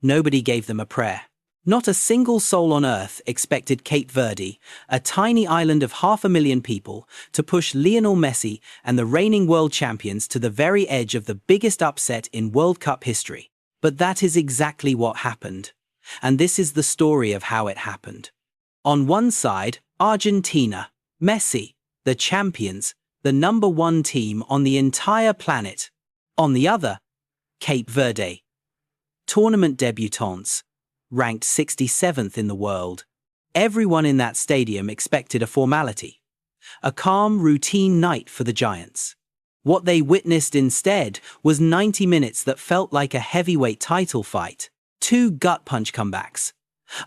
Nobody gave them a prayer. Not a single soul on earth expected Cape Verde, a tiny island of 500,000 people, to push Lionel Messi and the reigning world champions to the very edge of the biggest upset in World Cup history. But that is exactly what happened. And this is the story of how it happened. On one side, Argentina, Messi, the champions, the #1 team on the entire planet. On the other, Cape Verde, tournament debutants, ranked 67th in the world. Everyone in that stadium expected a formality, a calm, routine night for the Giants. What they witnessed instead was 90 minutes that felt like a heavyweight title fight, 2 gut-punch comebacks,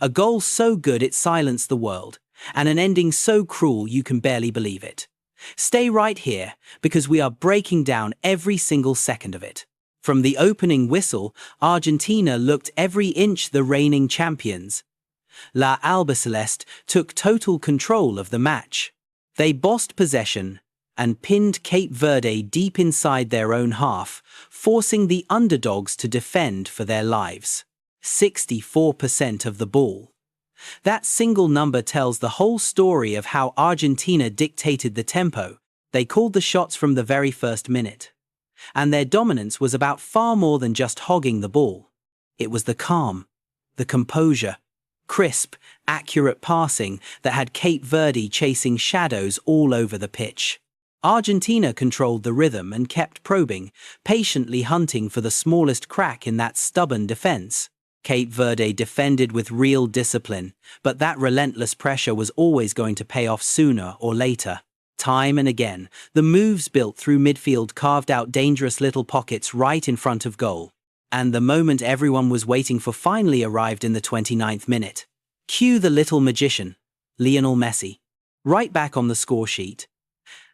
a goal so good it silenced the world, and an ending so cruel you can barely believe it. Stay right here, because we are breaking down every single second of it. From the opening whistle, Argentina looked every inch the reigning champions. La Albiceleste took total control of the match. They bossed possession and pinned Cape Verde deep inside their own half, forcing the underdogs to defend for their lives. 64% of the ball. That single number tells the whole story of how Argentina dictated the tempo. They called the shots from the very first minute. And their dominance was about far more than just hogging the ball. It was the calm, the composure, crisp, accurate passing that had Cape Verde chasing shadows all over the pitch. Argentina controlled the rhythm and kept probing, patiently hunting for the smallest crack in that stubborn defense. Cape Verde defended with real discipline, but that relentless pressure was always going to pay off sooner or later. Time and again, the moves built through midfield carved out dangerous little pockets right in front of goal. And the moment everyone was waiting for finally arrived in the 29th minute. Cue the little magician, Lionel Messi. Right back on the score sheet.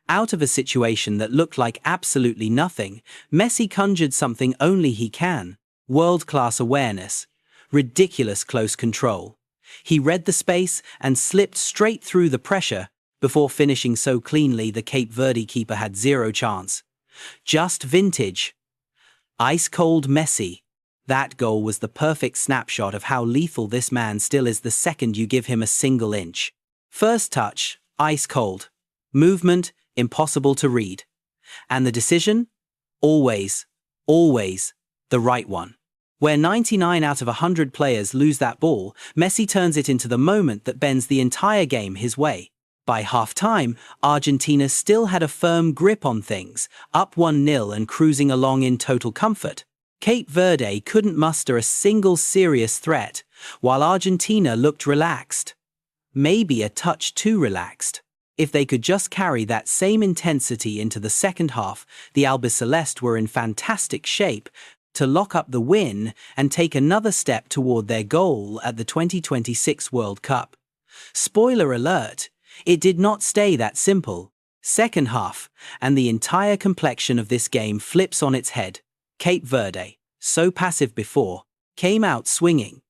Out of a situation that looked like absolutely nothing, Messi conjured something only he can. World-class awareness. Ridiculous close control. He read the space and slipped straight through the pressure, before finishing so cleanly the Cape Verde keeper had zero chance. Just vintage. Ice-cold Messi. That goal was the perfect snapshot of how lethal this man still is the second you give him a single inch. First touch, ice-cold. Movement, impossible to read. And the decision? Always, the right one. Where 99 out of 100 players lose that ball, Messi turns it into the moment that bends the entire game his way. By half-time, Argentina still had a firm grip on things, up 1-0 and cruising along in total comfort. Cape Verde couldn't muster a single serious threat, while Argentina looked relaxed. Maybe a touch too relaxed. If they could just carry that same intensity into the second half, the Albiceleste were in fantastic shape to lock up the win and take another step toward their goal at the 2026 World Cup. Spoiler alert! It did not stay that simple. Second half, and the entire complexion of this game flips on its head. Cape Verde, so passive before, came out swinging.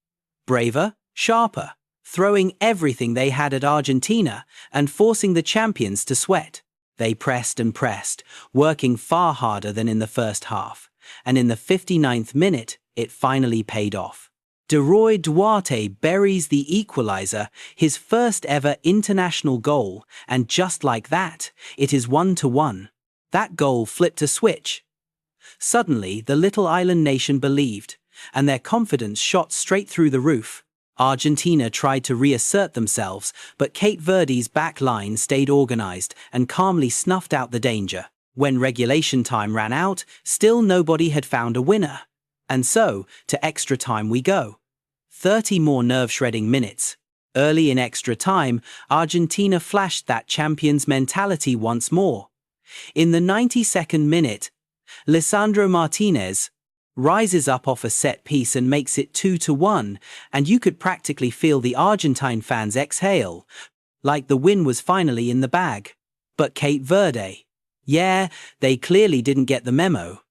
Braver, sharper, throwing everything they had at Argentina and forcing the champions to sweat. They pressed and pressed, working far harder than in the first half. And in the 59th minute, it finally paid off. Deroy Duarte buries the equalizer, his first ever international goal, and just like that, it is 1-1. That goal flipped a switch. Suddenly, the little island nation believed, and their confidence shot straight through the roof. Argentina tried to reassert themselves, but Cape Verde's back line stayed organized and calmly snuffed out the danger. When regulation time ran out, still nobody had found a winner. And so, to extra time we go. 30 more nerve-shredding minutes. Early in extra time, Argentina flashed that champion's mentality once more. In the 92nd minute, Lisandro Martínez rises up off a set piece and makes it 2-1, and you could practically feel the Argentine fans exhale, like the win was finally in the bag. But Cape Verde, yeah, they clearly didn't get the memo.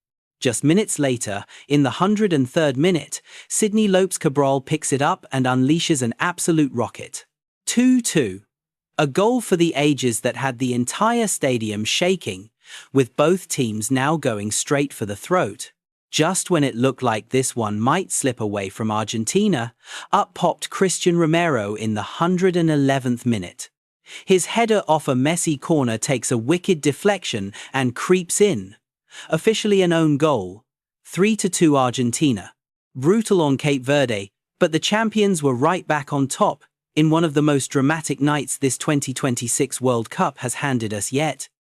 Just minutes later, in the 103rd minute, Sydney Lopes Cabral picks it up and unleashes an absolute rocket. 2-2. A goal for the ages that had the entire stadium shaking, with both teams now going straight for the throat. Just when it looked like this one might slip away from Argentina, up popped Cristian Romero in the 111th minute. His header off a Messi corner takes a wicked deflection and creeps in. Officially an own goal. 3-2 Argentina. Brutal on Cape Verde, but the champions were right back on top in one of the most dramatic nights this 2026 World Cup has handed us yet.